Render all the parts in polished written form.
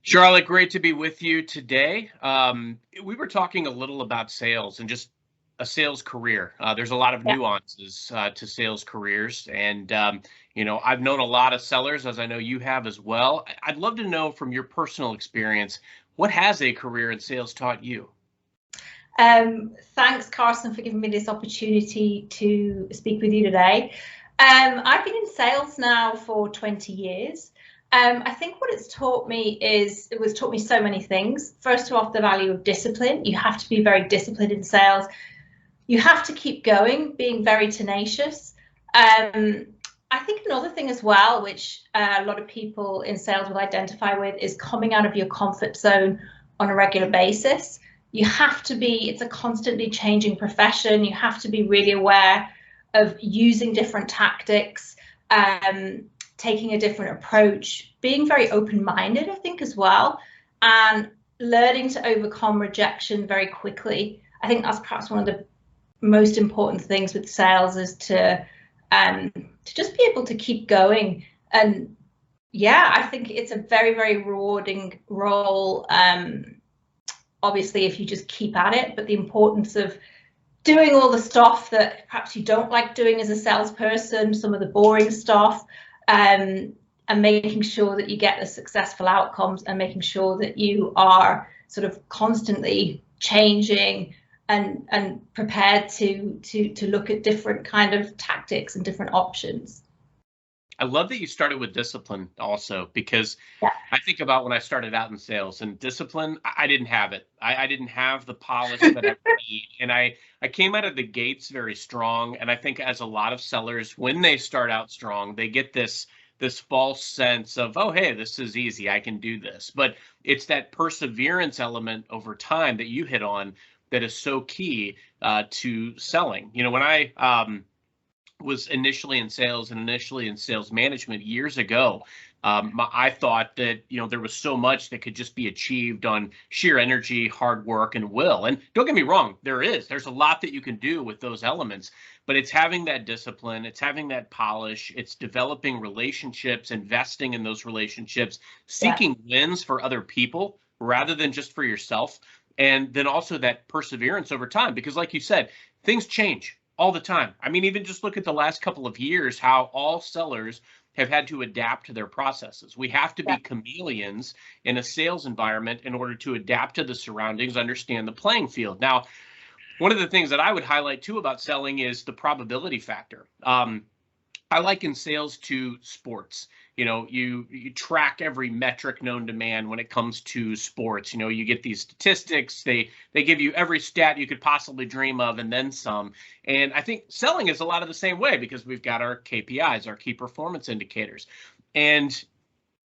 Charlotte, great to be with you today. We were talking a little about sales and just a sales career. There's a lot of Yeah. nuances to sales careers, and I've known a lot of sellers, as I know you have as well. I'd love to know from your personal experience, what has a career in sales taught you? Thanks, Carson, for giving me this opportunity to speak with you today. I've been in sales now for 20 years. I think what it's taught me is, it was taught me so many things. First off, the value of discipline. You have to be very disciplined in sales. You have to keep going, being very tenacious. I think another thing as well, which a lot of people in sales will identify with, is coming out of your comfort zone on a regular basis. You have to be, it's a constantly changing profession. You have to be really aware of using different tactics, taking a different approach, being very open-minded, I think, as well, and learning to overcome rejection very quickly. I think that's perhaps one of the most important things with sales, is to just be able to keep going. And yeah, I think it's a very, very rewarding role. Obviously, if you just keep at it, but the importance of doing all the stuff that perhaps you don't like doing as a salesperson, some of the boring stuff, and making sure that you get the successful outcomes, and making sure that you are sort of constantly changing and prepared to look at different kind of tactics and different options. I love that you started with discipline also, because Yeah. I think about when I started out in sales, and discipline, I didn't have it. I didn't have the polish that I need. And I came out of the gates very strong. And I think, as a lot of sellers, when they start out strong, they get this false sense of, oh, hey, this is easy, I can do this. But it's that perseverance element over time that you hit on that is so key to selling. When I was initially in sales and initially in sales management years ago, I thought that there was so much that could just be achieved on sheer energy, hard work, and will. And don't get me wrong, there's a lot that you can do with those elements, but it's having that discipline, it's having that polish, it's developing relationships, investing in those relationships, seeking wins for other people rather than just for yourself. And then also that perseverance over time, because like you said, things change all the time. I mean, even just look at the last couple of years, how all sellers have had to adapt to their processes. We have to be chameleons in a sales environment in order to adapt to the surroundings, understand the playing field. Now, one of the things that I would highlight too about selling is the probability factor. I liken sales to sports. You track every metric known to man when it comes to sports. You get these statistics, they give you every stat you could possibly dream of and then some. And I think selling is a lot of the same way, because we've got our KPIs, our key performance indicators. And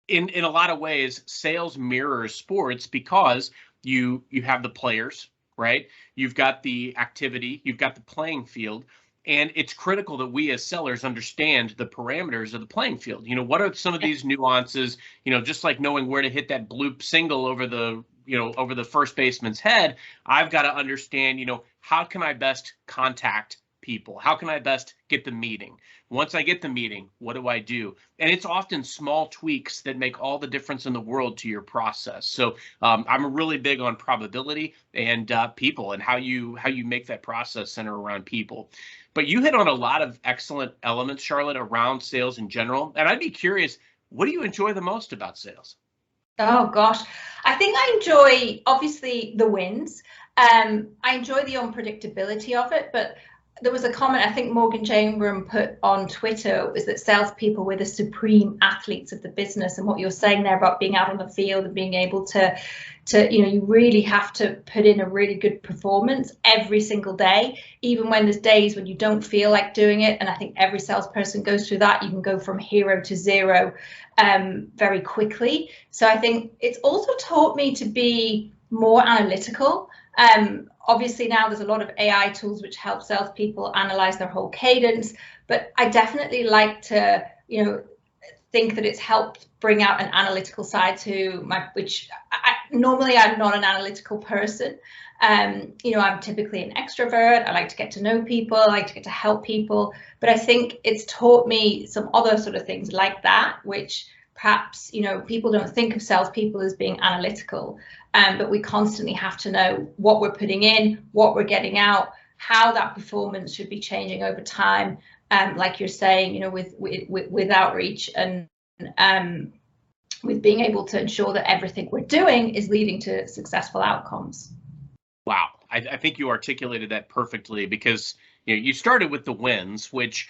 in a lot of ways, sales mirrors sports, because you have the players, right? You've got the activity, you've got the playing field. And it's critical that we as sellers understand the parameters of the playing field. What are some of these nuances, just like knowing where to hit that bloop single over the first baseman's head. I've got to understand, how can I best contact people? How can I best get the meeting? Once I get the meeting, what do I do? And it's often small tweaks that make all the difference in the world to your process. So I'm really big on probability and people, and how you make that process center around people. But you hit on a lot of excellent elements, Charlotte, around sales in general. And I'd be curious, what do you enjoy the most about sales? Oh gosh, I think I enjoy, obviously, the wins. I enjoy the unpredictability of it, but there was a comment I think Morgan Chamberlain put on Twitter, was that salespeople were the supreme athletes of the business. And what you're saying there about being out on the field and being able to you really have to put in a really good performance every single day, even when there's days when you don't feel like doing it. And I think every salesperson goes through that. You can go from hero to zero very quickly. So I think it's also taught me to be more analytical. Obviously now there's a lot of AI tools which help salespeople analyze their whole cadence, but I definitely like to, think that it's helped bring out an analytical side to normally I'm not an analytical person. I'm typically an extrovert. I like to get to know people. I like to get to help people, but I think it's taught me some other sort of things like that, which perhaps, people don't think of salespeople as being analytical, but we constantly have to know what we're putting in, what we're getting out, how that performance should be changing over time. Like you're saying, with outreach and with being able to ensure that everything we're doing is leading to successful outcomes. Wow, I think you articulated that perfectly, because you started with the wins, which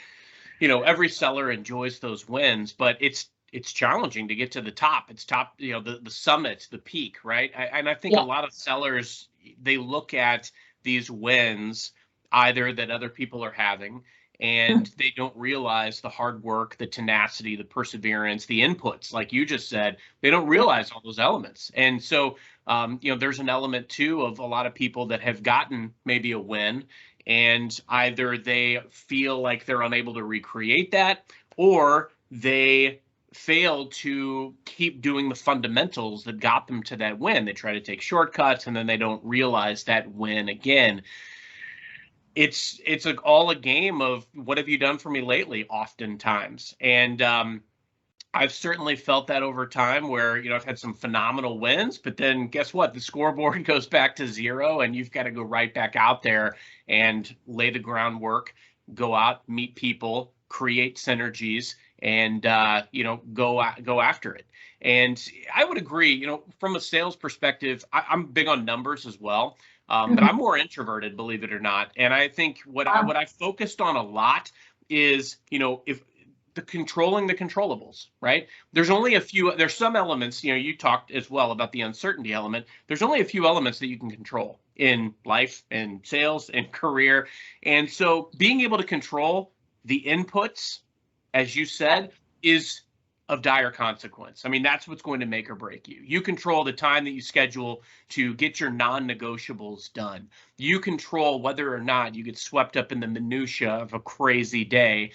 every seller enjoys those wins, but it's challenging to get to the top. It's top, the summit, the peak, right? And I think a lot of sellers, they look at these wins either that other people are having, and they don't realize the hard work, the tenacity, the perseverance, the inputs, like you just said. They don't realize all those elements. And so, there's an element too of a lot of people that have gotten maybe a win, and either they feel like they're unable to recreate that, or they fail to keep doing the fundamentals that got them to that win. They try to take shortcuts, and then they don't realize that win again. It's all a game of what have you done for me lately, oftentimes. And I've certainly felt that over time, where I've had some phenomenal wins, but then guess what? The scoreboard goes back to zero, and you've got to go right back out there and lay the groundwork, go out, meet people, create synergies, and go after it. And I would agree, from a sales perspective, I'm big on numbers as well. But I'm more introverted, believe it or not. And I think what I focused on a lot is, if controlling the controllables, right? There's only a few, there's some elements, you talked as well about the uncertainty element. There's only a few elements that you can control in life and sales and career. And so being able to control the inputs, as you said, is of dire consequence. I mean, that's what's going to make or break you. You control the time that you schedule to get your non-negotiables done. You control whether or not you get swept up in the minutia of a crazy day.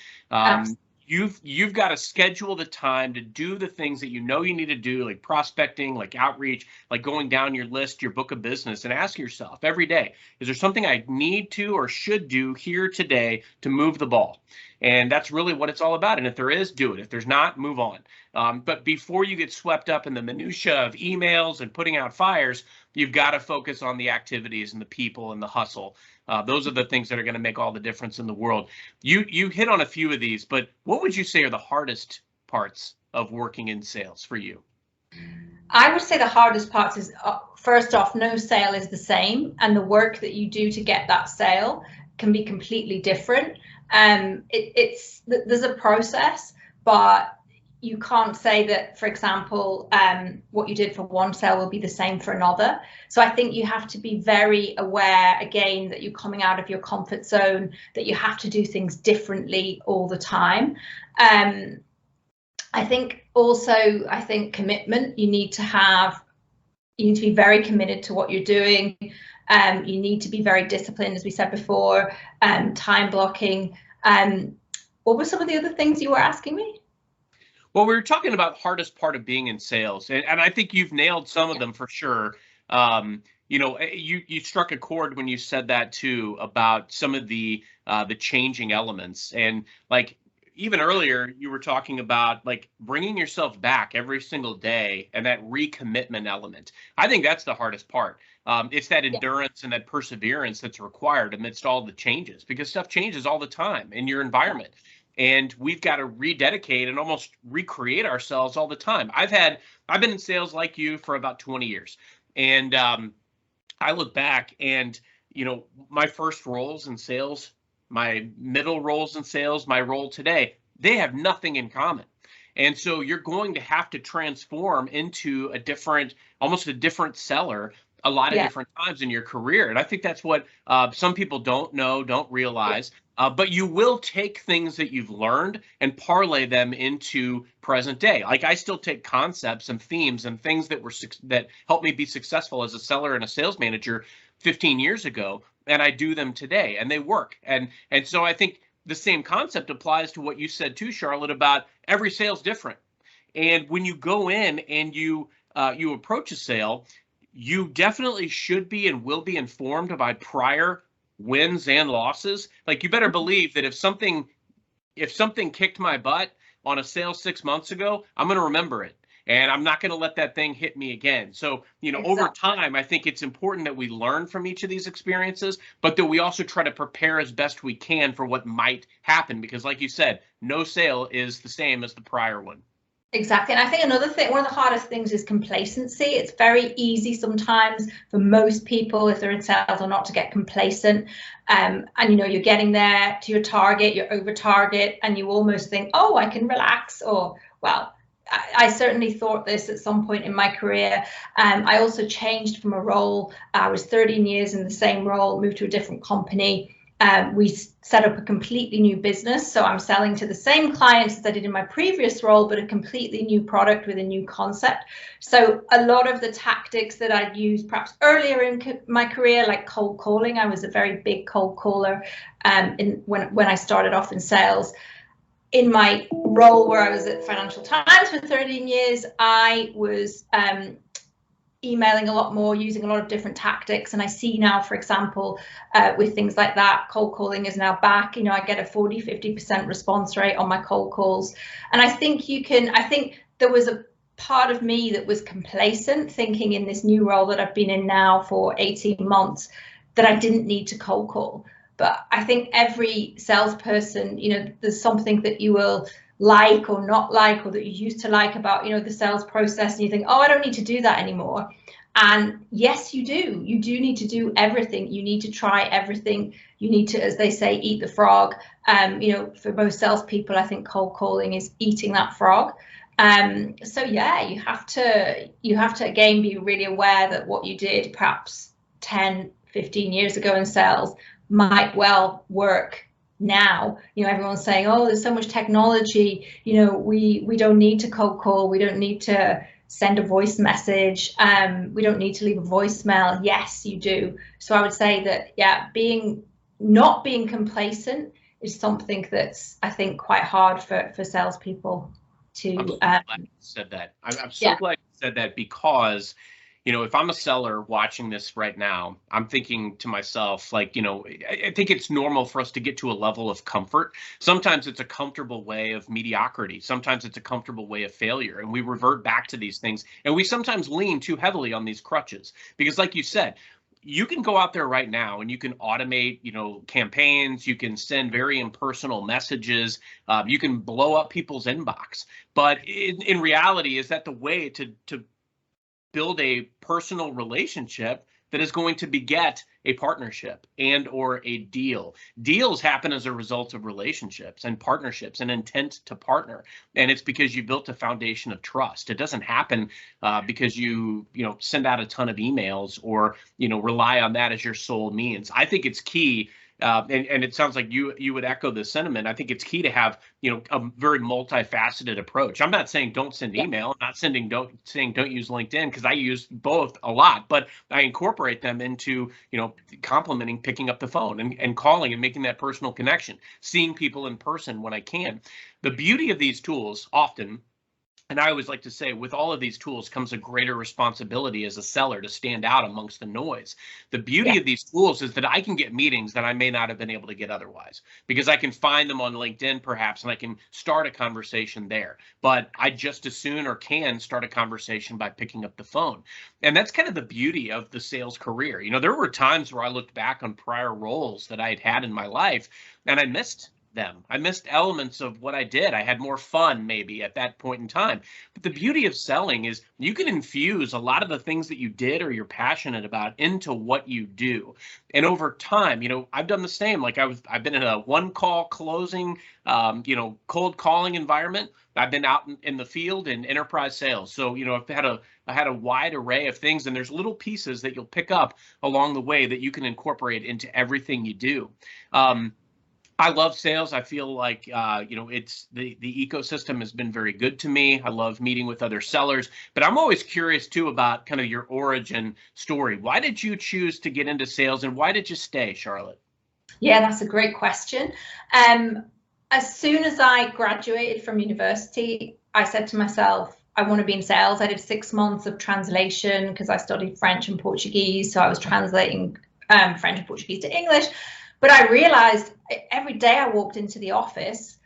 You've got to schedule the time to do the things that you need to do, like prospecting, like outreach, like going down your list, your book of business, and ask yourself every day, is there something I need to or should do here today to move the ball? And that's really what it's all about. And if there is, do it. If there's not, move on. But before you get swept up in the minutia of emails and putting out fires, you've got to focus on the activities and the people and the hustle. Those are the things that are going to make all the difference in the world. You hit on a few of these, but what would you say are the hardest parts of working in sales for you? I would say the hardest parts is, first off, no sale is the same, and the work that you do to get that sale can be completely different. There's a process, but you can't say that, for example, what you did for one sale will be the same for another. So I think you have to be very aware, again, that you're coming out of your comfort zone, that you have to do things differently all the time. I think also, commitment. You need to be very committed to what you're doing. You need to be very disciplined, as we said before, time blocking. What were some of the other things you were asking me? Well, we were talking about the hardest part of being in sales, and I think you've nailed some of them for sure. You struck a chord when you said that too, about some of the changing elements. And like even earlier, you were talking about like bringing yourself back every single day, and that recommitment element. I think that's the hardest part. It's that endurance and that perseverance that's required amidst all the changes, because stuff changes all the time in your environment. And we've got to rededicate and almost recreate ourselves all the time. I've been in sales like you for about 20 years. And I look back and, my first roles in sales, my middle roles in sales, my role today, they have nothing in common. And so you're going to have to transform into almost a different seller a lot of different times in your career. And I think that's what some people don't know, don't realize. But you will take things that you've learned and parlay them into present day. Like I still take concepts and themes and things that helped me be successful as a seller and a sales manager 15 years ago, and I do them today, and they work. And so I think the same concept applies to what you said too, Charlotte, about every sale's different. And when you go in and you approach a sale, you definitely should be and will be informed by prior wins and losses. Like you better believe that if something kicked my butt, on a sale 6 months ago, I'm going to remember it. And I'm not going to let that thing hit me again. So, over time, I think it's important that we learn from each of these experiences, but that we also try to prepare as best we can for what might happen. Because like you said, no sale is the same as the prior one. Exactly. And I think another thing, one of the hardest things is complacency. It's very easy sometimes for most people, if they're in sales or not, to get complacent. And you're getting there to your target, you're over target, and you almost think, oh, I can relax. Or, well, I certainly thought this at some point in my career. I also changed from a role. I was 13 years in the same role, moved to a different company. We set up a completely new business. So I'm selling to the same clients as I did in my previous role, but a completely new product with a new concept. So a lot of the tactics that I'd used perhaps earlier in my career, like cold calling, I was a very big cold caller when I started off in sales. In my role where I was at Financial Times for 13 years, I was emailing a lot more, using a lot of different tactics. And I see now, for example, with things like that, cold calling is now back. I get a 40-50% response rate on my cold calls. And I think I think there was a part of me that was complacent, thinking in this new role that I've been in now for 18 months, that I didn't need to cold call. But I think every salesperson, there's something that you will like or not like, or that you used to like about, the sales process, and you think, oh, I don't need to do that anymore. And yes, you do. You do need to do everything. You need to try everything. You need to, as they say, eat the frog. For most salespeople, I think cold calling is eating that frog. So yeah, you have to again be really aware that what you did perhaps 10, 15 years ago in sales might well work now. Everyone's saying, oh, there's so much technology, we don't need to cold call, we don't need to send a voice message, we don't need to leave a voicemail. Yes, you do. So I would say that, yeah, not being complacent is something that's, I think, quite hard for salespeople to. I'm so glad you said that. I'm so glad you said that, because if I'm a seller watching this right now, I'm thinking to myself, I think it's normal for us to get to a level of comfort. Sometimes it's a comfortable way of mediocrity. Sometimes it's a comfortable way of failure. And we revert back to these things. And we sometimes lean too heavily on these crutches. Because like you said, you can go out there right now and you can automate, campaigns. You can send very impersonal messages. You can blow up people's inbox. But in reality, is that the way to build a personal relationship that is going to beget a partnership and or a deal? Deals happen as a result of relationships and partnerships and intent to partner. And it's because you built a foundation of trust. It doesn't happen because you send out a ton of emails or, rely on that as your sole means. I think it's key. And it sounds like you would echo this sentiment. I think it's key to have, a very multifaceted approach. I'm not saying don't send email. I'm not saying don't use LinkedIn, because I use both a lot, but I incorporate them into, complementing picking up the phone and calling and making that personal connection, seeing people in person when I can. The beauty of these tools often, and I always like to say, with all of these tools comes a greater responsibility as a seller to stand out amongst the noise. The beauty of these tools is that I can get meetings that I may not have been able to get otherwise, because I can find them on LinkedIn perhaps, and I can start a conversation there. But I just as soon or can start a conversation by picking up the phone. And that's kind of the beauty of the sales career. There were times where I looked back on prior roles that I had in my life, and I missed them. I missed elements of what I did. I had more fun maybe at that point in time. But the beauty of selling is you can infuse a lot of the things that you did or you're passionate about into what you do. And over time, I've done the same. I've been in a one-call closing, cold calling environment. I've been out in the field in enterprise sales. So, I had a wide array of things, and there's little pieces that you'll pick up along the way that you can incorporate into everything you do. I love sales. I feel like, it's the ecosystem has been very good to me. I love meeting with other sellers, but I'm always curious too about kind of your origin story. Why did you choose to get into sales, and why did you stay, Charlotte? Yeah, that's a great question. As soon as I graduated from university, I said to myself, I want to be in sales. I did 6 months of translation because I studied French and Portuguese. So I was translating French and Portuguese to English. But I realized every day I walked into the office,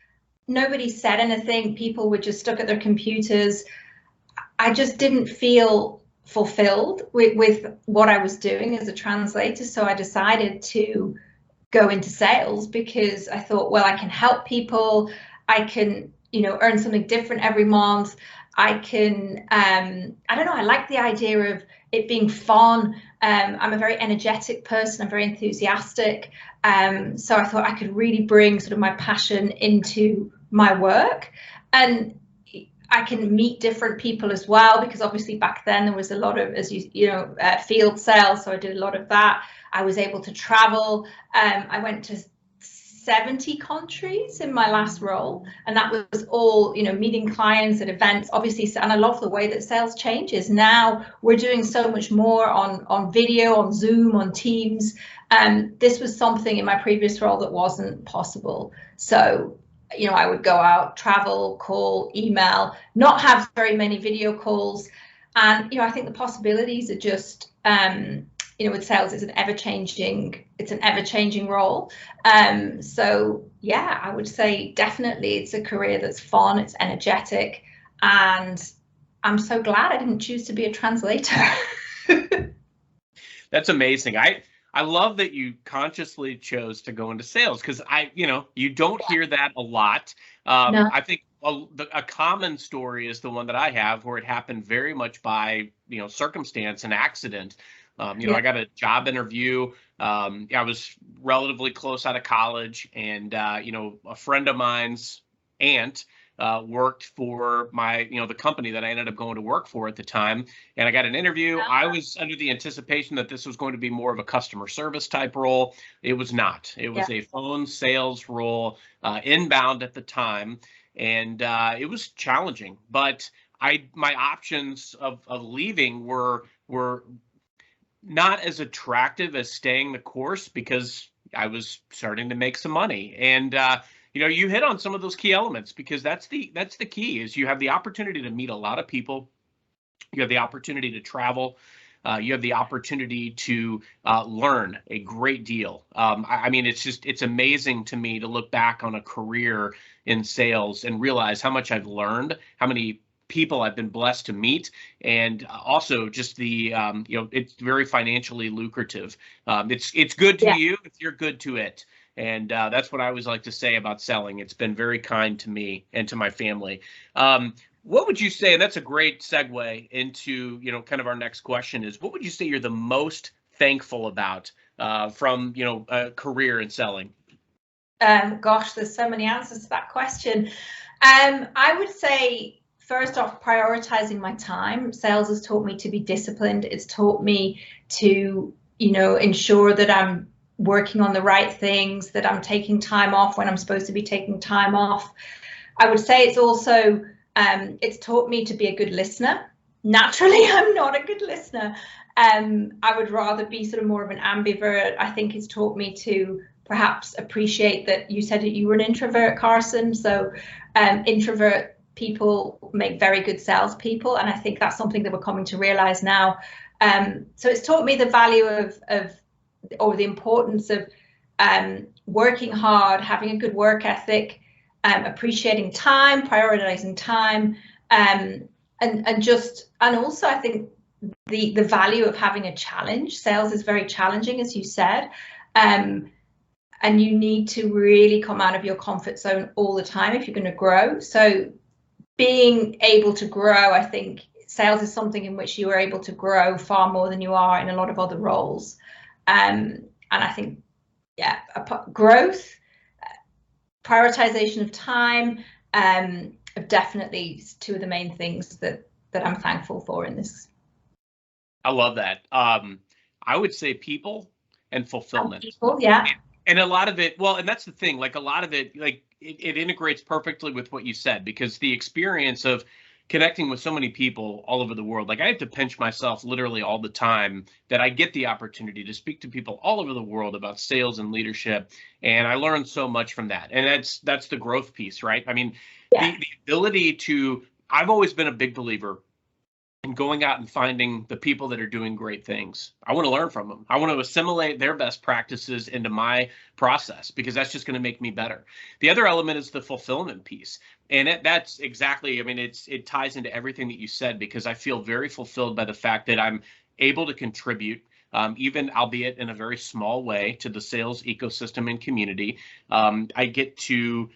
nobody said anything. People were just stuck at their computers. I just didn't feel fulfilled with what I was doing as a translator. So I decided to go into sales because I thought, well, I can help people. I can, earn something different every month. I can, I don't know, I like the idea of it being fun. I'm a very energetic person. I'm very enthusiastic. So I thought I could really bring sort of my passion into my work. And I can meet different people as well, because obviously back then there was a lot of, as field sales. So I did a lot of that. I was able to travel. I went to 70 countries in my last role, and that was all, meeting clients at events, obviously. And I love the way that sales changes. Now we're doing so much more on video, on Zoom, on Teams. This was something in my previous role that wasn't possible. So I would go out, travel, call, email, not have very many video calls. And, I think the possibilities are just, with sales, it's an ever-changing role. So yeah, I would say definitely it's a career that's fun, it's energetic, and I'm so glad I didn't choose to be a translator. That's amazing. I love that you consciously chose to go into sales, because you don't hear that a lot. No. I think a common story is the one that I have, where it happened very much by, circumstance and accident. I got a job interview. I was relatively close out of college, and, a friend of mine's aunt worked for the company that I ended up going to work for at the time. And I got an interview. I was under the anticipation that this was going to be more of a customer service type role. It was not. It was a phone sales role, inbound at the time. And it was challenging, but my options of leaving were not as attractive as staying the course, because I was starting to make some money. And you hit on some of those key elements, because that's the key. Is you have the opportunity to meet a lot of people, you have the opportunity to travel, you have the opportunity to learn a great deal. I mean, it's amazing to me to look back on a career in sales and realize how much I've learned, how many people I've been blessed to meet, and also just the it's very financially lucrative. It's good to you if you're good to it. And that's what I always like to say about selling. It's been very kind to me and to my family. What would you say, and that's a great segue into, kind of our next question, is what would you say you're the most thankful about from, a career in selling? Gosh, there's so many answers to that question. I would say, first off, prioritizing my time. Sales has taught me to be disciplined. It's taught me to, ensure that I'm working on the right things, that I'm taking time off when I'm supposed to be taking time off. I would say it's also, it's taught me to be a good listener. Naturally, I'm not a good listener. I would rather be sort of more of an ambivert. I think it's taught me to perhaps appreciate that. You said that you were an introvert, Carson. So introvert people make very good salespeople, and I think that's something that we're coming to realize now. So it's taught me the value or the importance of working hard, having a good work ethic, appreciating time, prioritizing time, and also I think the value of having a challenge. Sales is very challenging, as you said, and you need to really come out of your comfort zone all the time if you're going to grow. So being able to grow, I think sales is something in which you are able to grow far more than you are in a lot of other roles. And I think, growth, prioritization of time, are definitely two of the main things that I'm thankful for in this. I love that. I would say people and fulfillment. People, yeah. And a lot of it, well, and that's the thing, like a lot of it, like it integrates perfectly with what you said, because the experience of connecting with so many people all over the world, like I have to pinch myself literally all the time that I get the opportunity to speak to people all over the world about sales and leadership. And I learned so much from that. And that's the growth piece, right? I mean, the ability to, I've always been a big believer and going out and finding the people that are doing great things. I want to learn from them. I want to assimilate their best practices into my process because that's just going to make me better. The other element is the fulfillment piece. And that's exactly, I mean, it ties into everything that you said, because I feel very fulfilled by the fact that I'm able to contribute, even albeit in a very small way, to the sales ecosystem and community. I get to,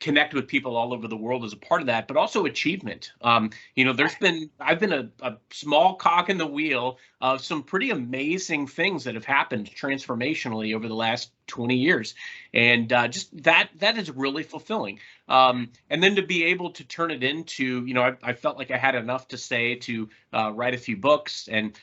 connect with people all over the world as a part of that, but also achievement. I've been a small cog in the wheel of some pretty amazing things that have happened transformationally over the last 20 years. And just that is really fulfilling. And then to be able to turn it into, I felt like I had enough to say to write a few books, and,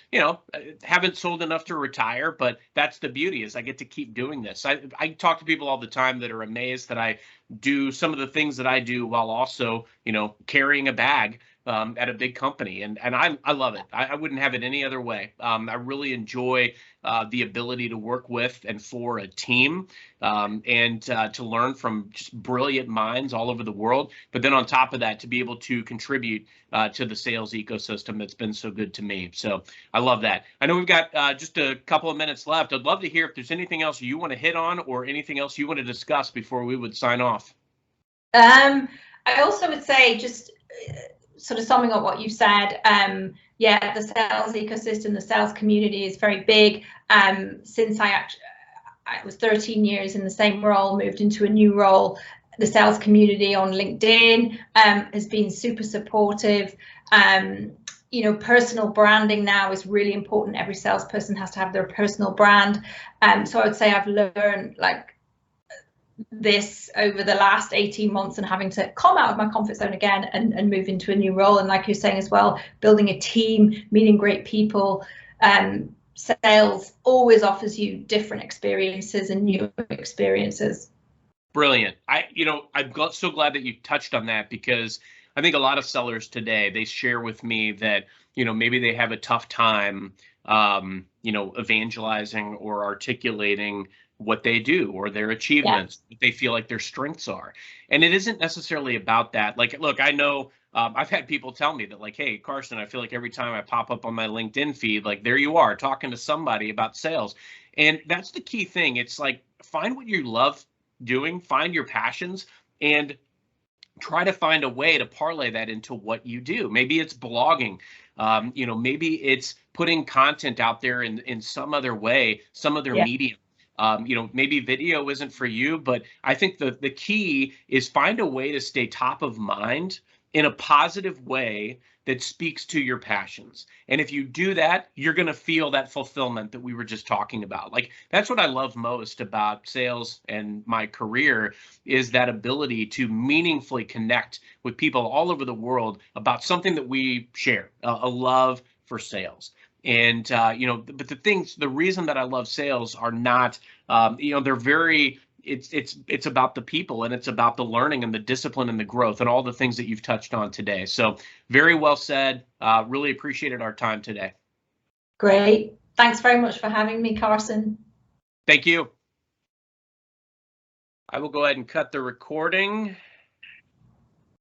haven't sold enough to retire, but that's the beauty, is I get to keep doing this. I talk to people all the time that are amazed that I do some of the things that I do while also, carrying a bag at a big company. And I love it. I wouldn't have it any other way. I really enjoy the ability to work with and for a team, and to learn from just brilliant minds all over the world. But then on top of that, to be able to contribute to the sales ecosystem that's been so good to me. So I love that. I know we've got just a couple of minutes left. I'd love to hear if there's anything else you want to hit on or anything else you want to discuss before we would sign off. I also would say, just sort of summing up what you said, yeah, the sales ecosystem, the sales community is very big. Since I was 13 years in the same role, moved into a new role, the sales community on LinkedIn has been super supportive. Personal branding now is really important. Every salesperson has to have their personal brand. So I would say I've learned this over the last 18 months, and having to come out of my comfort zone again and move into a new role. And like you're saying as well, building a team, meeting great people. Sales always offers you different experiences and new experiences. Brilliant. I'm so glad that you touched on that, because I think a lot of sellers today, they share with me that, maybe they have a tough time, evangelizing or articulating what they do or their achievements, what they feel like their strengths are. And it isn't necessarily about that. Like, look, I know I've had people tell me that, like, hey, Carson, I feel like every time I pop up on my LinkedIn feed, like, there you are talking to somebody about sales. And that's the key thing. It's like, find what you love doing, find your passions, and try to find a way to parlay that into what you do. Maybe it's blogging, maybe it's putting content out there in some other way, some other medium. Maybe video isn't for you, but I think the key is find a way to stay top of mind in a positive way that speaks to your passions. And if you do that, you're going to feel that fulfillment that we were just talking about. Like, that's what I love most about sales and my career, is that ability to meaningfully connect with people all over the world about something that we share, a love for sales. And, but the reason that I love sales are not, they're very, it's about the people, and it's about the learning and the discipline and the growth and all the things that you've touched on today. So very well said. Really appreciated our time today. Great. Thanks very much for having me, Carson. Thank you. I will go ahead and cut the recording.